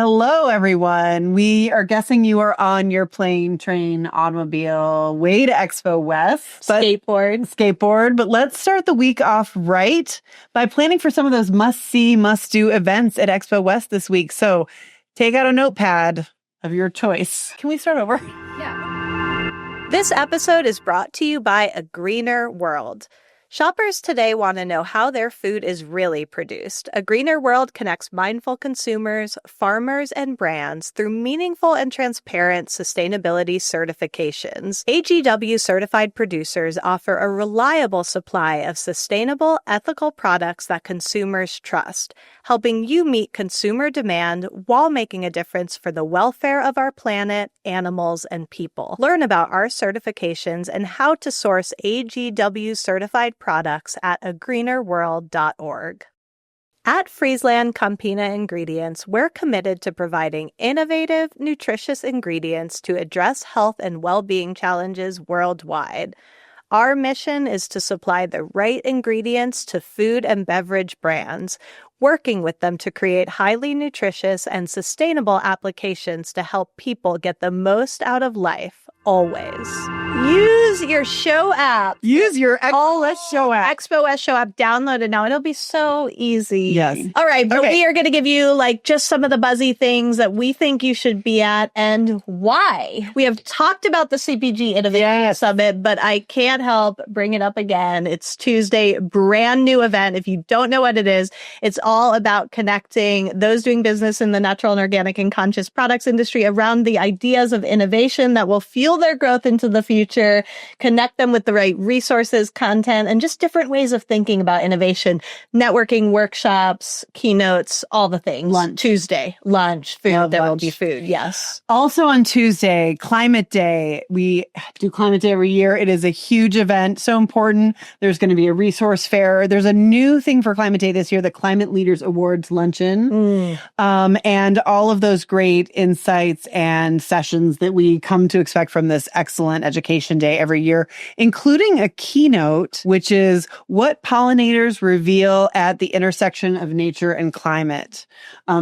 Hello, everyone. We are guessing you are on your plane, train, automobile, way to Expo West. Skateboard. But let's start the week off right by planning for some of those must-see, must-do events at Expo West this week. So take out a notepad of your choice. Can we start over? Yeah. This episode is brought to you by A Greener World. Shoppers today want to know how their food is really produced. A Greener World connects mindful consumers, farmers, and brands through meaningful and transparent sustainability certifications. AGW certified producers offer a reliable supply of sustainable, ethical products that consumers trust, helping you meet consumer demand while making a difference for the welfare of our planet, animals, and people. Learn about our certifications and how to source AGW certified products at agreenerworld.org. At FrieslandCampina Ingredients, we're committed to providing innovative, nutritious ingredients to address health and well-being challenges worldwide. Our mission is to supply the right ingredients to food and beverage brands, working with them to create highly nutritious and sustainable applications to help people get the most out of life, always. Use your show app. Use your Expo West show app. Expo West show app. Download it now. It'll be so easy. Yes. All right. But we are going to give you just some of the buzzy things that we think you should be at and why. We have talked about the CPG Innovation Summit, but I can't help bring it up again. It's Tuesday, brand new event. If you don't know what it is, it's all about connecting those doing business in the natural and organic and conscious products industry around the ideas of innovation that will fuel their growth into the future, connect them with the right resources, content, and just different ways of thinking about innovation, networking, workshops, keynotes, all the things. Tuesday, lunch, food. There will be food. Yes. Also on Tuesday, Climate Day. We do Climate Day every year. It is a huge event, so important. There's going to be a resource fair. There's a new thing for Climate Day this year, the Climate Leaders Awards Luncheon, and all of those great insights and sessions that we come to expect from this excellent education day every year, including a keynote, which is what pollinators reveal at the intersection of nature and climate.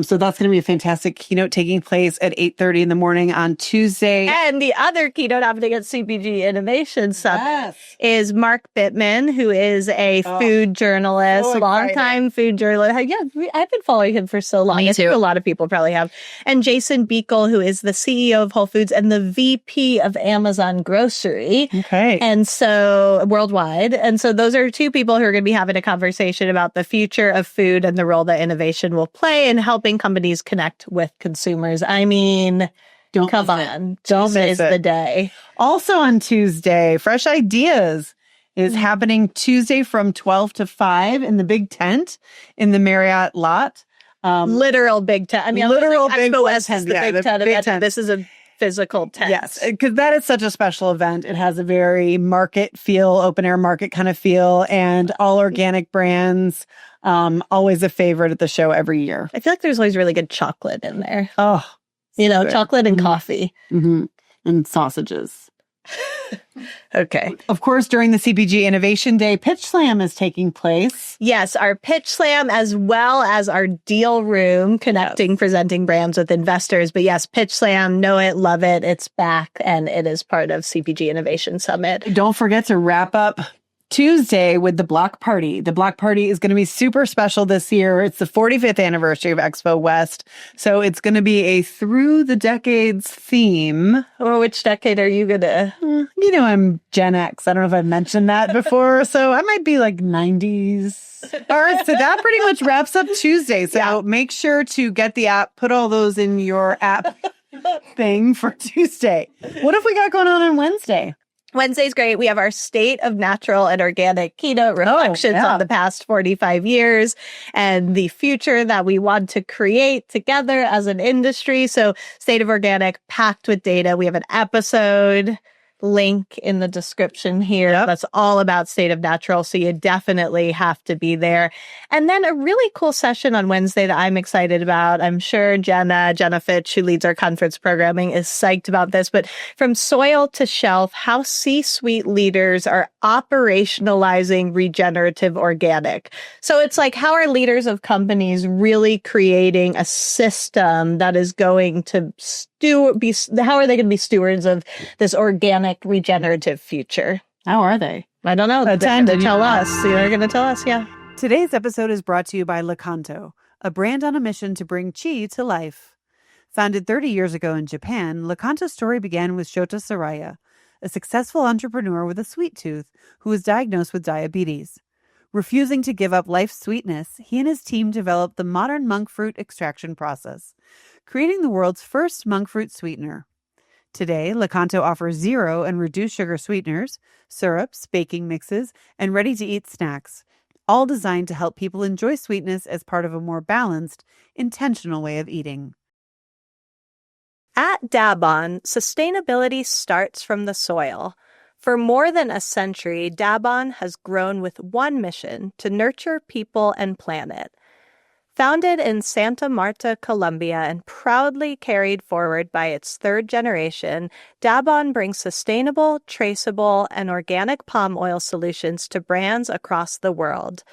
So that's going to be a fantastic keynote taking place at 8:30 in the morning on Tuesday. And the other keynote happening at CPG Innovation Summit is Mark Bittman, who is a food journalist, longtime food journalist. Yeah, I've been following him for so long. Me too. A lot of people probably have. And Jason Buechell, who is the CEO of Whole Foods and the VP of Amazon Grocery. Okay. And so worldwide. And so those are two people who are going to be having a conversation about the future of food and the role that innovation will play in helping companies connect with consumers. I mean, don't Tuesday is the day. Also on Tuesday, Fresh Ideas is happening Tuesday from 12 to 5 in the big tent in the Marriott lot. Literal big tent. I mean, literal big Expo West is the big tent big event. tent. This is a physical tent. Yes, because that is such a special event. It has a very market feel, open air market kind of feel, and all organic brands. Always a favorite at the show every year. I feel like there's always really good chocolate in there. Oh, good. Chocolate and coffee. Mm-hmm. And sausages. Okay. Of course, during the CPG Innovation Day, Pitch Slam is taking place. Yes, our Pitch Slam as well as our Deal Room, connecting, presenting brands with investors. But yes, Pitch Slam, know it, love it. It's back and it is part of CPG Innovation Summit. Don't forget to wrap up Tuesday with the block party. The block party is going to be super special this year. It's the 45th anniversary of Expo West. So it's going to be a through the decades theme. Or which decade are you going to? I'm Gen X. I don't know if I've mentioned that before. So I might be 90s. All right. So that pretty much wraps up Tuesday. So make sure to get the app, put all those in your app thing for Tuesday. What have we got going on Wednesday? Wednesday's great. We have our State of Natural and Organic Keynote reflections on the past 45 years and the future that we want to create together as an industry. So State of Organic, packed with data. We have an episode link in the description here. Yep. That's all about State of Natural. So you definitely have to be there. And then a really cool session on Wednesday that I'm excited about. I'm sure Jenna Fitch, who leads our conference programming, is psyched about this. But from soil to shelf, how C-suite leaders are operationalizing regenerative organic. So it's like, how are leaders of companies really creating a system that is going to how are they going to be stewards of this organic regenerative future? How are they? I don't know. They're going to tell us. They're going to tell us, yeah. Today's episode is brought to you by Lakanto, a brand on a mission to bring chi to life. Founded 30 years ago in Japan, Lakanto's story began with Shota Saraya, a successful entrepreneur with a sweet tooth who was diagnosed with diabetes. Refusing to give up life's sweetness, he and his team developed the modern monk fruit extraction process, creating the world's first monk fruit sweetener. Today, Lakanto offers zero and reduced sugar sweeteners, syrups, baking mixes, and ready-to-eat snacks, all designed to help people enjoy sweetness as part of a more balanced, intentional way of eating. At Daabon, sustainability starts from the soil. For more than a century, Daabon has grown with one mission: to nurture people and planet. Founded in Santa Marta, Colombia, and proudly carried forward by its third generation, Daabon brings sustainable, traceable, and organic palm oil solutions to brands across the world.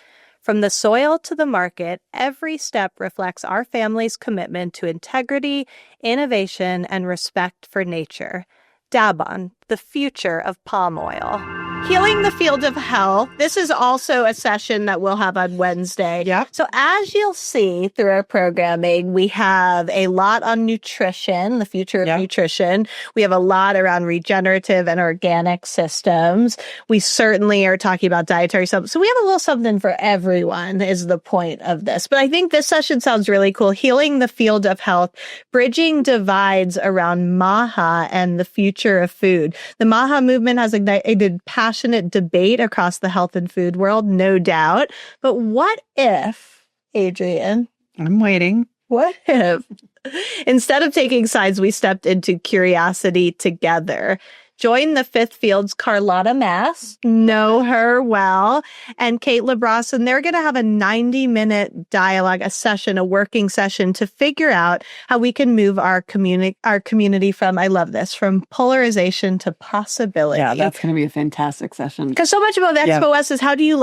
From the soil to the market, every step reflects our family's commitment to integrity, innovation, and respect for nature. Daabon, the future of palm oil. Healing the Field of Health. This is also a session that we'll have on Wednesday. Yep. So as you'll see through our programming, we have a lot on nutrition, the future of nutrition. We have a lot around regenerative and organic systems. We certainly are talking about dietary supplements. So we have a little something for everyone is the point of this. But I think this session sounds really cool. Healing the Field of Health, bridging divides around MAHA and the future of food. The MAHA movement has ignited passionate debate across the health and food world, no doubt. But what if, Adrienne? I'm waiting. What if, instead of taking sides, we stepped into curiosity together? Join the Fifth Field's Carlotta Mass, know her well, and Kate LaBrosse, and they're going to have a 90-minute dialogue, a session, a working session to figure out how we can move our community from, I love this, from polarization to possibility. Yeah, that's going to be a fantastic session. Because so much about Expo West is how do you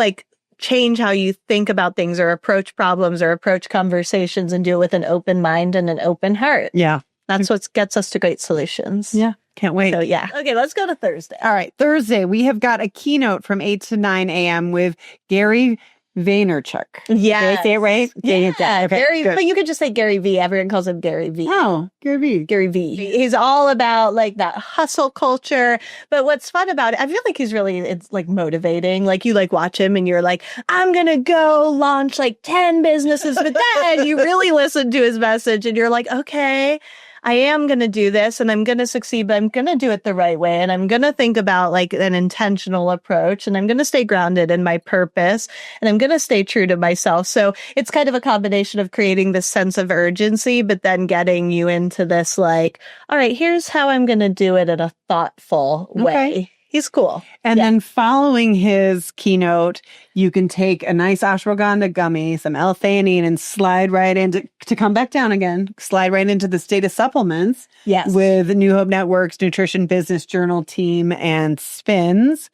change how you think about things or approach problems or approach conversations and do it with an open mind and an open heart. Yeah. That's what gets us to great solutions. Yeah. Can't wait. So, yeah. Okay, let's go to Thursday. All right. Thursday, we have got a keynote from 8 to 9 a.m. with Gary Vaynerchuk. Yeah. Did I say it right? Yeah. Okay, Gary, good. but you could just say Gary Vee. Everyone calls him Gary Vee. Oh, Gary Vee. Gary Vee. He's all about that hustle culture. But what's fun about it, I feel like he's really, it's motivating. You watch him and you're like, I'm going to go launch 10 businesses. But then you really listen to his message and you're like, okay, I am going to do this and I'm going to succeed, but I'm going to do it the right way. And I'm going to think about an intentional approach and I'm going to stay grounded in my purpose and I'm going to stay true to myself. So it's kind of a combination of creating this sense of urgency, but then getting you into this all right, here's how I'm going to do it in a thoughtful way. He's cool. And then following his keynote, you can take a nice ashwagandha gummy, some L-theanine, and slide right into, to come back down again, slide right into the state of supplements. Yes. With New Hope Network's Nutrition Business Journal team and Spins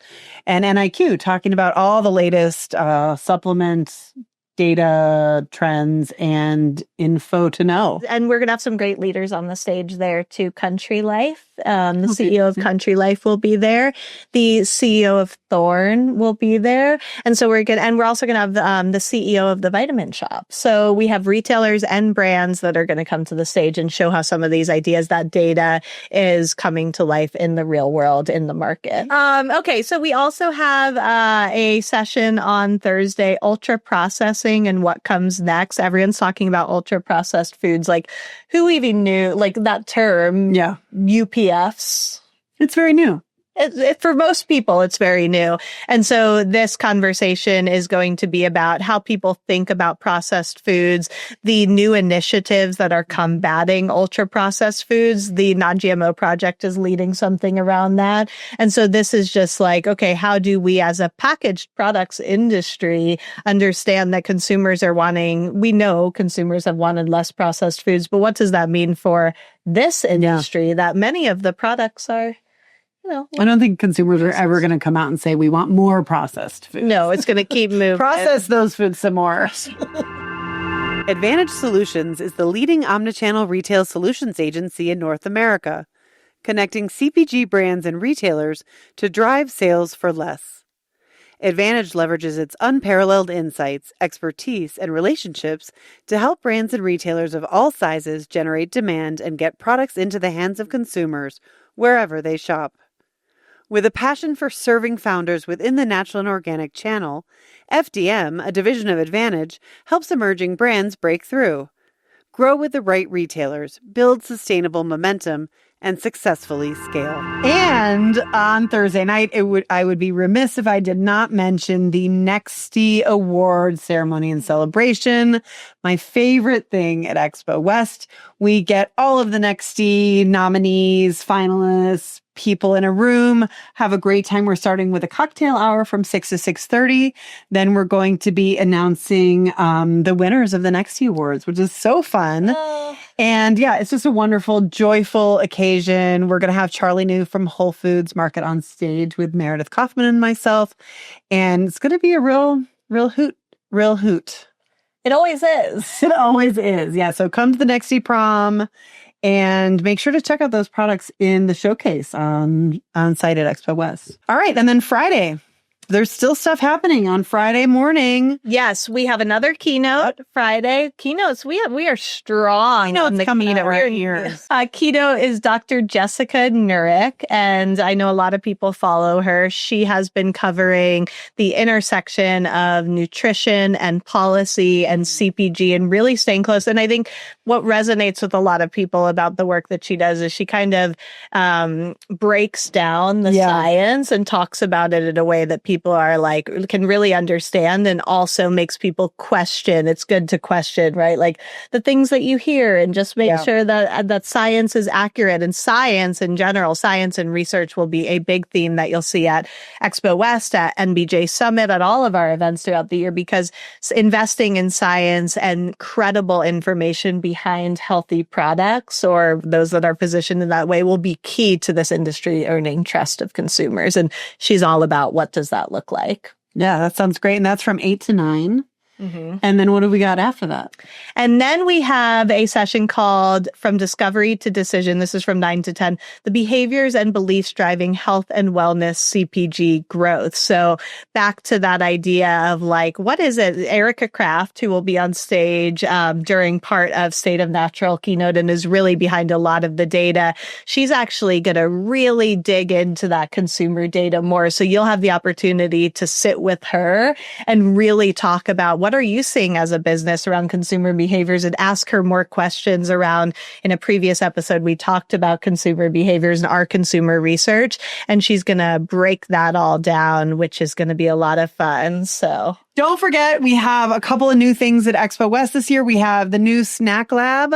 and NIQ, talking about all the latest supplements, data, trends, and info to know. And we're going to have some great leaders on the stage there too. Country Life, the CEO of Country Life will be there. The CEO of Thorne will be there. And so we're also going to have the CEO of the Vitamin Shop. So we have retailers and brands that are going to come to the stage and show how some of these ideas, that data is coming to life in the real world, in the market. Okay. So we also have a session on Thursday, ultra processing and what comes next. Everyone's talking about ultra processed foods. Who even knew that term? Yeah. UPFs. It's very new. For most people, it's very new. And so this conversation is going to be about how people think about processed foods, the new initiatives that are combating ultra-processed foods. The Non-GMO Project is leading something around that. And so this is just like, okay, how do we as a packaged products industry understand that consumers are wanting, we know consumers have wanted less processed foods, but what does that mean for this industry that many of the products are, I don't think consumers are ever going to come out and say, we want more processed food. No, it's going to keep moving. Process those foods some more. Advantage Solutions is the leading omnichannel retail solutions agency in North America, connecting CPG brands and retailers to drive sales for less. Advantage leverages its unparalleled insights, expertise, and relationships to help brands and retailers of all sizes generate demand and get products into the hands of consumers wherever they shop. With a passion for serving founders within the natural and organic channel, FDM, a division of Advantage, helps emerging brands break through, grow with the right retailers, build sustainable momentum, and successfully scale. And on Thursday night, I would be remiss if I did not mention the NEXTY Award Ceremony and Celebration. My favorite thing at Expo West. We get all of the NEXTY nominees, finalists, people in a room, have a great time. We're starting with a cocktail hour from 6 to 6:30. Then we're going to be announcing the winners of the NEXTY Awards, which is so fun. And yeah, it's just a wonderful, joyful occasion. We're going to have Charlie New from Whole Foods Market on stage with Meredith Kaufman and myself. And it's going to be a real hoot. It always is. It always is. Yeah. So come to the NEXTY prom. And make sure to check out those products in the showcase on site at Expo West. All right. And then Friday. There's still stuff happening on Friday morning. Yes, we have another keynote Friday. Keynotes, we are strong on the coming keynote. Right here. Keynote is Dr. Jessica Knurick, and I know a lot of people follow her. She has been covering the intersection of nutrition and policy and CPG and really staying close. And I think what resonates with a lot of people about the work that she does is she kind of breaks down the science and talks about it in a way that people are like, can really understand, and also makes people question. It's good to question, right? Like the things that you hear, and just make sure that science is accurate. And science in general, science and research will be a big theme that you'll see at Expo West, at NBJ Summit, at all of our events throughout the year, because investing in science and credible information behind healthy products, or those that are positioned in that way, will be key to this industry earning trust of consumers. And she's all about what does that look like. Yeah, that sounds great. And that's from 8 to 9. Mm-hmm. And then what do we got after that? And then we have a session called From Discovery to Decision. This is from 9 to 10. The behaviors and beliefs driving health and wellness CPG growth. So back to that idea of like, what is it? Erika Kraft, who will be on stage during part of State of Natural keynote and is really behind a lot of the data. She's actually going to really dig into that consumer data more. So you'll have the opportunity to sit with her and really talk about what are you seeing as a business around consumer behaviors, and ask her more questions around. In a previous episode, we talked about consumer behaviors and our consumer research, and she's going to break that all down, which is going to be a lot of fun. So don't forget, we have a couple of new things at Expo West this year. We have the new snack lab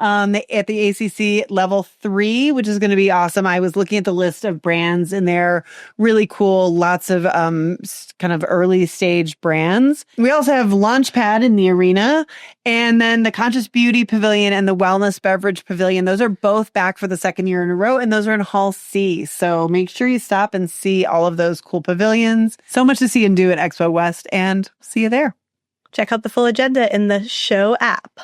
at the ACC Level 3, which is going to be awesome. I was looking at the list of brands and they're really cool. Lots of kind of early stage brands. We also have Launchpad in the arena, and then the Conscious Beauty Pavilion and the Wellness Beverage Pavilion. Those are both back for the second year in a row, and those are in Hall C. So make sure you stop and see all of those cool pavilions. So much to see and do at Expo West, and see you there. Check out the full agenda in the show app.